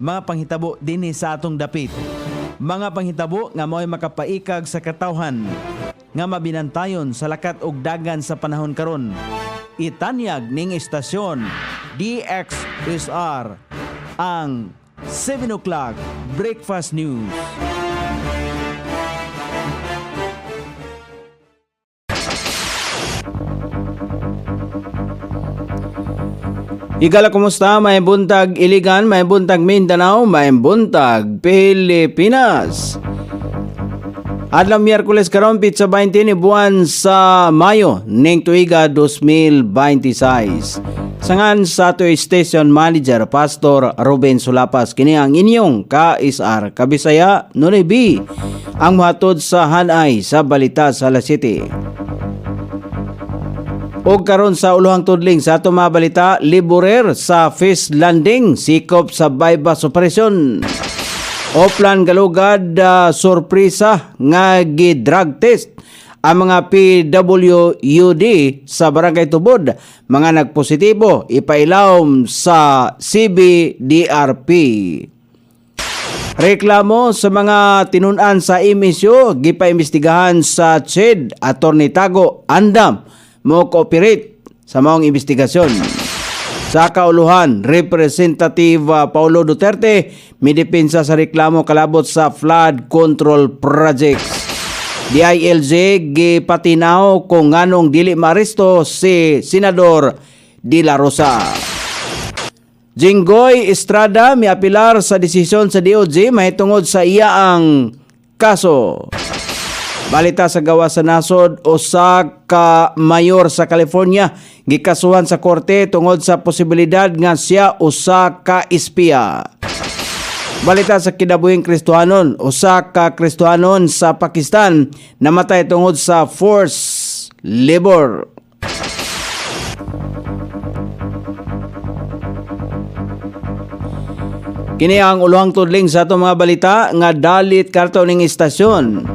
mga panghitabo dinhi sa atong dapit. Mga panghitabo nga mo'y makapaikag sa katawhan nga mabinantayon sa lakat ug dagan sa panahon karon. Itanyag ning istasyon DXSR ang 7 o'clock Breakfast News. Igala, kumusta? May buntag Iligan, may buntag Mindanao, may buntag Pilipinas. Adlaw Miyerkules karon pitsa 20 ni buwan sa Mayo ning tuiga 2026. Sangan sa atoy station manager Pastor Ruben Sulapas kini ang inyong ka-SR Kabisaya Nunebi ang mahatod sa hanay sa balita sa Alas City. O karon sa uluhang tudling sa ato mga balita, liburer sa fish landing, sikop sa bypass operation. Oplan galugad sorpresa nga gi-drug test ang mga PWUD sa Barangay Tubod, mga nagpositibo ipailawom sa CBDRP. Reklamo sa mga tinunan sa emisyo gipaimbestigahan sa CHED. Attorney Tago andam mo cooperate sa maong investigasyon. Sa kauluhan, Representative Paulo Duterte midepensa sa reklamo kalabot sa flood control projects. DILG gipatinaw kung nganong dili maaresto si Senador De La Rosa. Jinggoy Estrada miapilar sa desisyon sa DOJ mahitungod sa iyaang kaso. Balita sa gawa sa nasod, usa ka mayor sa California gikasuhan sa korte tungod sa posibilidad nga siya usa ka espiya. Balita sa kinabuhing Kristohanon, usa ka Kristohanon sa Pakistan namatay tungod sa forced labor. Kini ang uluhang tudling sa atong mga balita nga dalit karto ning istasyon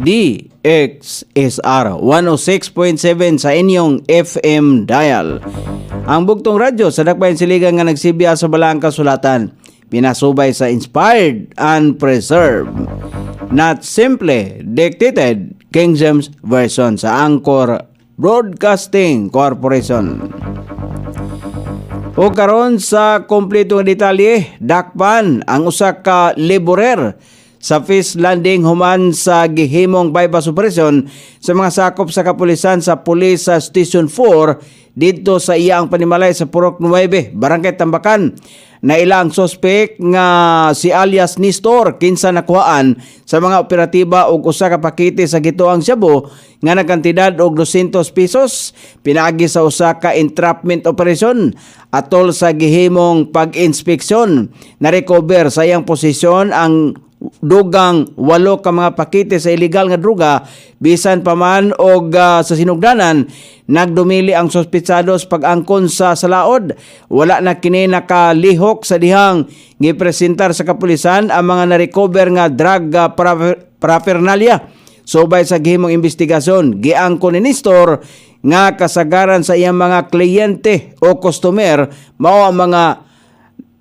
DXSR 106.7 sa inyong FM dial. Ang bugtong radyo sa dakbayan siligan nga nagsibya sa balaang kasulatan, pinasubay sa inspired and preserved, not simply dictated King James Version sa Anchor Broadcasting Corporation. O karon sa kompletong detalye, dakpan ang usa ka laborer sa fish landing human sa gihimong bypass operation sa mga sakop sa kapulisan sa Police Station 4 dito sa iyang panimalay sa Purok 9, Barangay Tambakan. Na ilang sospek nga si alias Nistor kinsa nakuhaan sa mga operatiba og usa ka pakete sa gituang shabu nga nagkantidad og 200 pesos pinaagi sa usa ka entrapment operation. Atol sa gihimong pag-inspeksyon, na-recover sa iyang posisyon ang dugang 8 ka mga pakete sa illegal nga droga. Bisan pa man og sa sinugdanan, nagdumili ang sospetsados pag-angkon sa salaod. Wala na kini nakalihok sa dihang gipresentar sa kapulisan ang mga na-recover nga drug paraphernalia. Subay sa gihimong investigasyon, giangkon ni Nestor nga kasagaran sa iyang mga kliyente o customer mao ang mga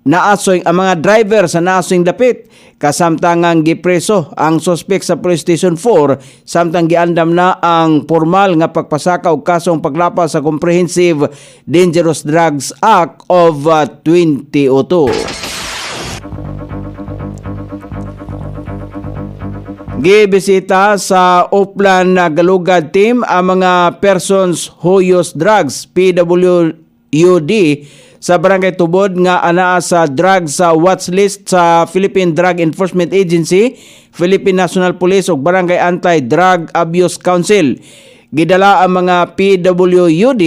naasoy, ang mga driver sa naasoy dapit. Kasamtangang gipreso ang suspek sa Police Station 4 samtang giandam na ang formal nga pagpasaka og kasong paglapas sa Comprehensive Dangerous Drugs Act of 2002. Gibisita sa Oplan na Galugad team ang mga persons who use drugs PWUD sa Barangay Tubod nga anaa sa drug sa watch list sa Philippine Drug Enforcement Agency, Philippine National Police ug Barangay Anti-Drug Abuse Council. Gidala ang mga PWUD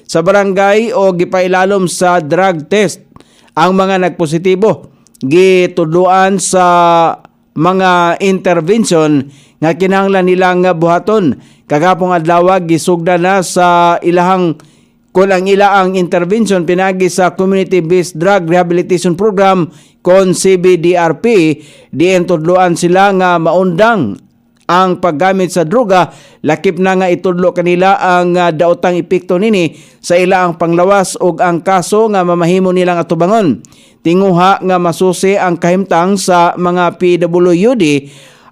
sa barangay o gipailalom sa drug test. Ang mga nagpositibo gitudloan sa mga intervention nga kinahanglan nilang buhaton. Kagapong adlaw gisugda na sa ilahang kung ang ilaang intervention pinagi sa Community-Based Drug Rehabilitation Program kon CBDRP, diin tudloan sila nga maundang ang paggamit sa droga, lakip na nga itudlo kanila ang daotang epekto nini sa ilaang panglawas ug ang kaso nga mamahimo nilang atubangon. Tinguha nga masusi ang kahimtang sa mga PWD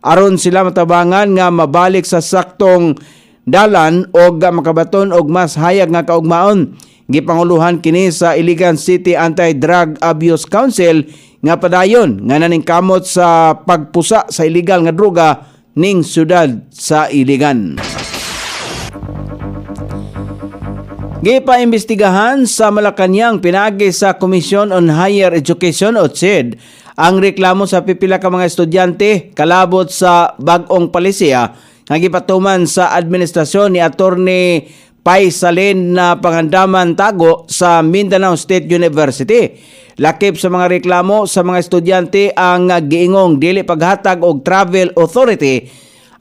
aron sila matabangan nga mabalik sa saktong dalan o makabaton og mas hayag nga kaugmaon. Gipanguluhan kini sa Iligan City Anti-Drug Abuse Council nga padayon nga naningkamot sa pagpusa sa illegal nga droga ning syudad sa Iligan. Gipaimbestigahan sa Malacañang pinagi sa Commission on Higher Education o CHED ang reklamo sa pipila ka mga estudyante kalabot sa bag-ong palisiya nga gipatuman sa administrasyon ni Attorney Paisalin na pangandaman tago sa Mindanao State University. Lakip sa mga reklamo sa mga estudyante ang giingong dili paghatag og travel authority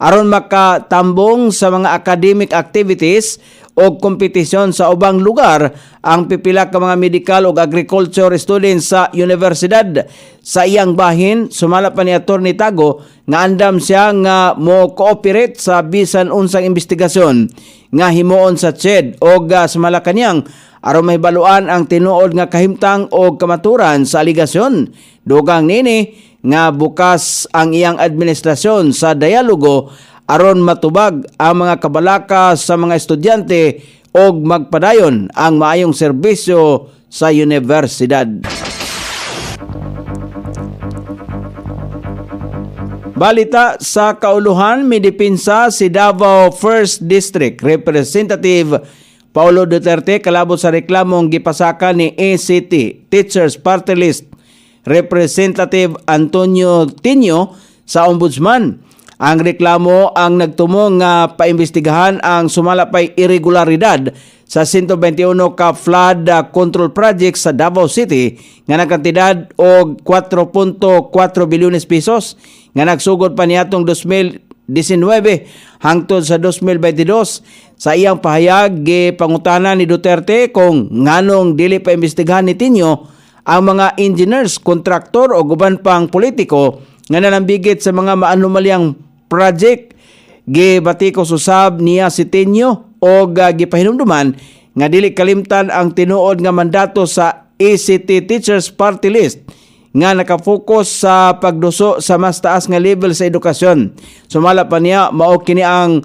aron makatambong sa mga academic activities o kompetisyon sa ubang lugar ang pipila ka mga medical ug agriculture students sa universidad. Sa iyang bahin, sumala pa ni Attorney Tago nga andam siya nga mo cooperate sa bisan unsang investigasyon nga himuon sa CHED o sa Malacañang aron mahibaluan ang tinuod nga kahimtang o kamaturan sa aligasyon. Dugang nini nga bukas ang iyang administrasyon sa dialogo aron matubag ang mga kabalaka sa mga estudyante o magpadayon ang maayong serbisyo sa universidad. Balita sa kauluhan, midipinsa si Davao 1st District Representative Paulo Duterte kalabot sa reklamong gipasaka ni ACT Teachers Party List Representative Antonio Tinio sa Ombudsman. Ang reklamo ang nagtumong nga paimbestigahan ang sumalapay irregularidad sa 121 ka flood control project sa Davao City nga nagkantidad og 4.4 bilyones pesos nga nagsugod pa niadtong 2019 hangtod sa 2022. Sa iyang pahayag, gipangutanan ni Duterte kung nganong dili pa imbestigahan ni Tinio ang mga engineers, kontraktor o guban pang politiko nga nanambigit sa mga maanumalyang project. Gibatikos usab niya si Tinio o gipahinumduman nga dili kalimtan ang tinuod nga mandato sa ACT Teachers Party List nga nakafokus sa pagduso sa mas taas nga level sa edukasyon. Sumala pa niya, mao kini ang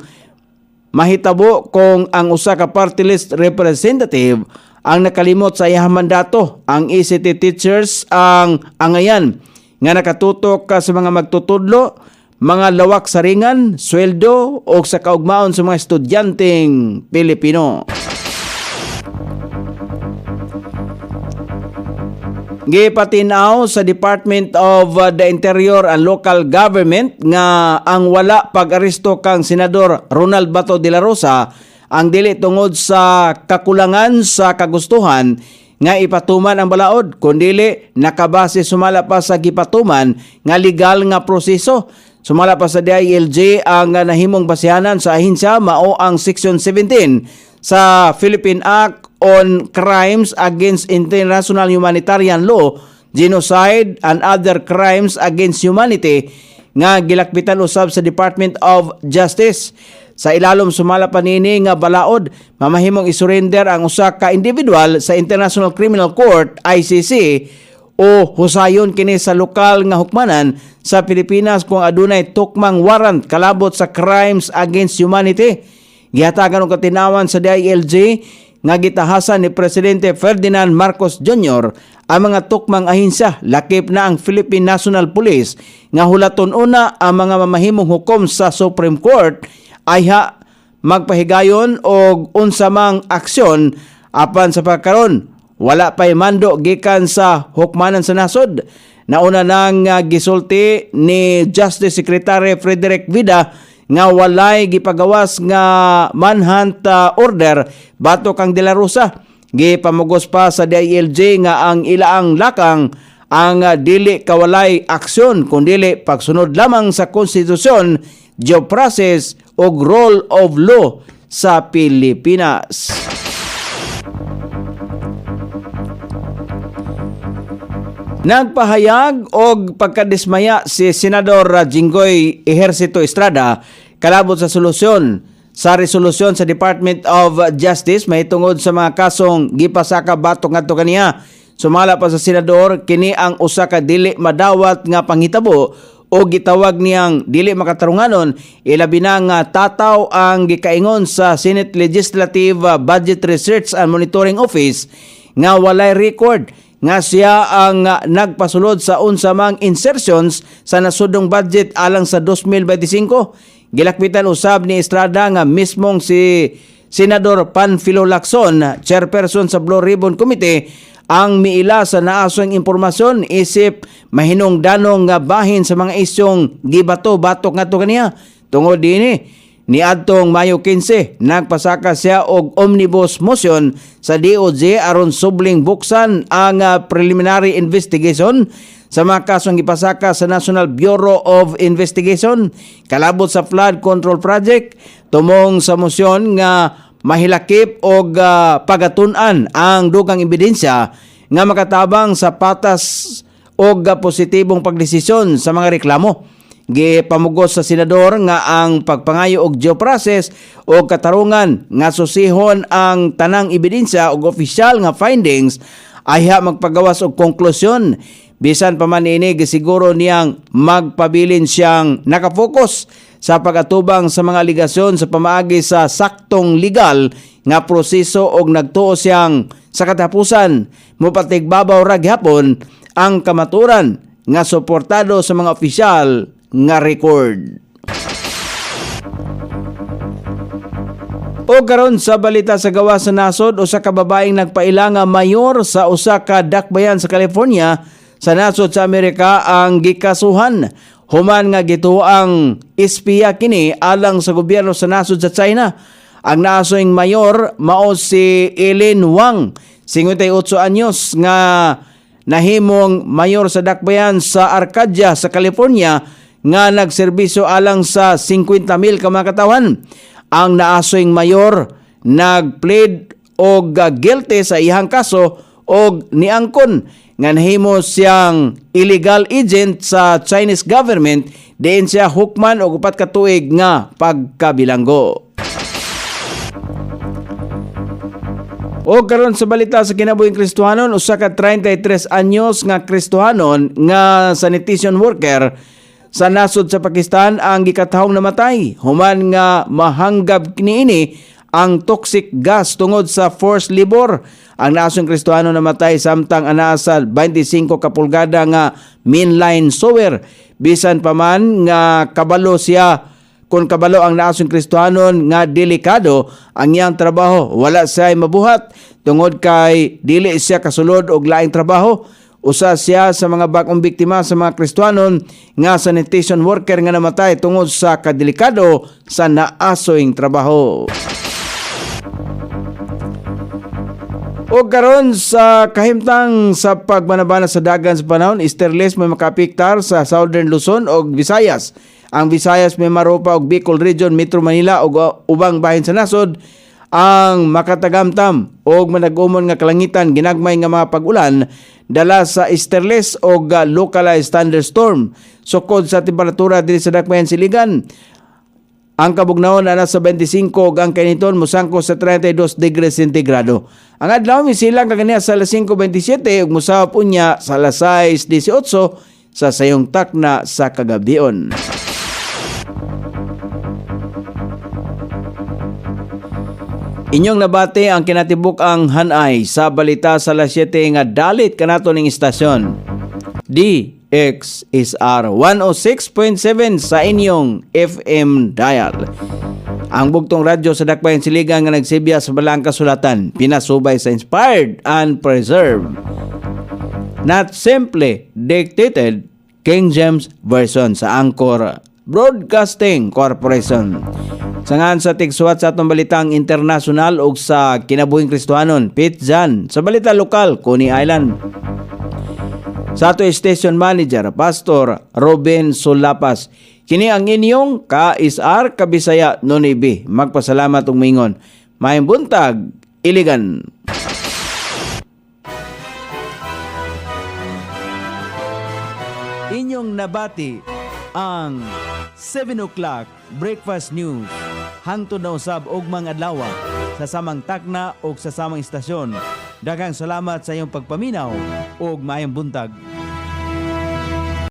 mahitabo kung ang usa ka party list representative ang nakalimot sa iyang mandato. Ang ACT Teachers ang angayan nga nakatutok sa mga magtutudlo, mga lawak sa ringan, sweldo o sa kaugmaon sa mga estudyanteng Pilipino. Gipatinaw sa Department of the Interior and Local Government nga ang wala pag-aresto kang Senador Ronald Bato de la Rosa ang dili tungod sa kakulangan sa kagustuhan nga ipatuman ang balaod, kundili nakabase sumala pa sa gipatuman nga legal nga proseso. Sumala pa sa DILG ang nahimong basihanan sa ahinsya mao ang Section 17 sa Philippine Act on Crimes Against International Humanitarian Law, Genocide and Other Crimes Against Humanity nga gilakbitan usab sa Department of Justice. Sa ilalom sumala pa nini nga balaod, mamahimong isurrender ang usa ka individual sa International Criminal Court ICC o husayon kini sa lokal nga hukmanan sa Pilipinas kung adunay tukmang warrant kalabot sa crimes against humanity. Gihatagan og katinawan sa DILG nga gitahasan ni Presidente Ferdinand Marcos Jr. ang mga tukmang ahinsya, lakip na ang Philippine National Police nga hulaton una ang mga mamahimong hukom sa Supreme Court ayha magpahigayon og unsa mang aksyon apan sa pagkaron wala pay mando gikan sa hukmanan sa nasod. Nauna nang gisulti ni Justice Secretary Frederick Vida nga walay gipagawas nga manhunt order batok kang De La Rosa. Gipamugos pa sa DILG nga ang ilaang lakang ang dili kawalay aksyon kundili pagsunod lamang sa konstitusyon, due process o rule of law sa Pilipinas. Nagpahayag og pagkadismaya si Senador Jinggoy Ejercito Estrada kalabot sa solusyon sa resolusyon sa Department of Justice mahitungod sa mga kasong gipasaka batok ngadto kaniya. Sumala pa sa senador kini ang usa ka dili madawat nga panghitabo o gitawag niyang dili makatarunganon, ilabi na nga tataw ang gikaingon sa Senate Legislative Budget Research and Monitoring Office nga walay record nga siya ang nagpasulod sa unsamang insertions sa nasudong budget alang sa 2025. Gilakbitan usab ni Estrada nga mismong si Senador Panfilo Lacson, chairperson sa Blue Ribbon Committee, ang miila sa naasong impormasyon isip mahinungdanong nga bahin sa mga isyong gibato-batok ngadto kaniya. Tungod dinhi niadtong Mayo 15, nagpasaka siya og omnibus motion sa DOJ aron subling buksan ang preliminary investigation sa mga kasong gipasaka sa National Bureau of Investigation kalabot sa flood control project. Tumong sa motion nga mahilakip og pagatun-an ang dugang ebidensya nga makatabang sa patas og positibong pagdesisyon sa mga reklamo. Gipamugos sa senador nga ang pagpangayo og due process o katarungan nga susihon ang tanang ebidensya ug opisyal nga findings ayha magpagawas og konklusyon. Bisan pa man ini gisiguro niyang magpabilin siyang nakafokus sa pagatubang sa mga aligasyon sa pamaagi sa saktong legal nga proseso og nagtuo siyang sa katapusan mopatigbabaw ra gyapon ang kamaturan nga suportado sa mga opisyal nga record. O karon sa balita sa gawas sa nasod, usa ka babaeng nagpaila nga mayor sa usa ka dakbayan sa California sa nasod sa Amerika ang gikasuhan human nga gituang espiya kini alang sa gobyerno sa nasod sa China. Ang nasoing mayor mao si Eileen Wang, 58 anyos, nga nahimong mayor sa dakbayan sa Arcadia sa California nga nagserbisyo alang sa 50,000 ka mga katawan. Ang naasoing mayor nagplead og guilty sa iyang kaso og niangkon nga nahimo siyang illegal agent sa Chinese government diin siya hukman og 4 ka tuig nga pagkabilanggo. O karon sa balita sa kinabuhing Kristohanon, usa ka 33 anyos nga Kristohanon nga sanitation worker sa nasod sa Pakistan ang gikatahong namatay human nga mahanggab kiniini ang toxic gas tungod sa forced labor. Ang nasong Kristohano namatay samtang anaa sa 25 ka pulgada nga mainline sewer. Bisan pa man nga kabalo siya, kung kabalo ang nasong Kristohanon nga delikado ang iyang trabaho, wala siya mabuhat tungod kay dili siya kasulod og laing trabaho. Usa siya sa mga bagong biktima sa mga Kristohanon nga sanitation worker nga namatay tungod sa kadelikado sa naasoing trabaho. O karon sa kahimtang sa pagbanabana sa dagan sa panahon, Easterless may makapiktar sa Southern Luzon o Visayas. Ang Visayas may maropa og Bicol Region, Metro Manila o ubang bahin sa nasod ang makatagamtam o manag-umon nga kalangitan ginagmay nga mga pag-ulan dala sa easterless o localized thunderstorm. Sukod sa temperatura diri sa dakbayan siligan, ang kabugnaon ana sa 25 ug ang kainiton mosangko sa 32 degrees centigrado. Ang adlaw misilang kaniya sa alas 5:27 ug mosahop unya sa alas 6:18 sa sayong takna sa kagabion. Inyong nabati ang kinatibuk ang hanay sa balita sa alas 7 nga dalit kanato ning istasyon. DXSR 106.7 sa inyong FM dial. Ang bugtong radyo sa dakbayan siligan nga nagsibya sa balang kasulatan, pinasubay sa inspired and preserved, not simply dictated King James Version sa Anchor Broadcasting Corporation. Sangan sa tigsuwat sa atong balitang internasyonal ug sa kinabuhing Kristohanon, Pitzan sa balita lokal, Coney Island. Sa ato station manager, Pastor Robin Solapas, kini ang inyong KSR Kabisaya Nonibi. Magpasalamat ug mingon. Maayong buntag, Iligan. inyong nabati ang 7 o'clock breakfast news hangtod na usab og mga adlaw sa samang takna o sa samang istasyon. Daghang salamat sa iyong pagpaminaw ug maayong buntag.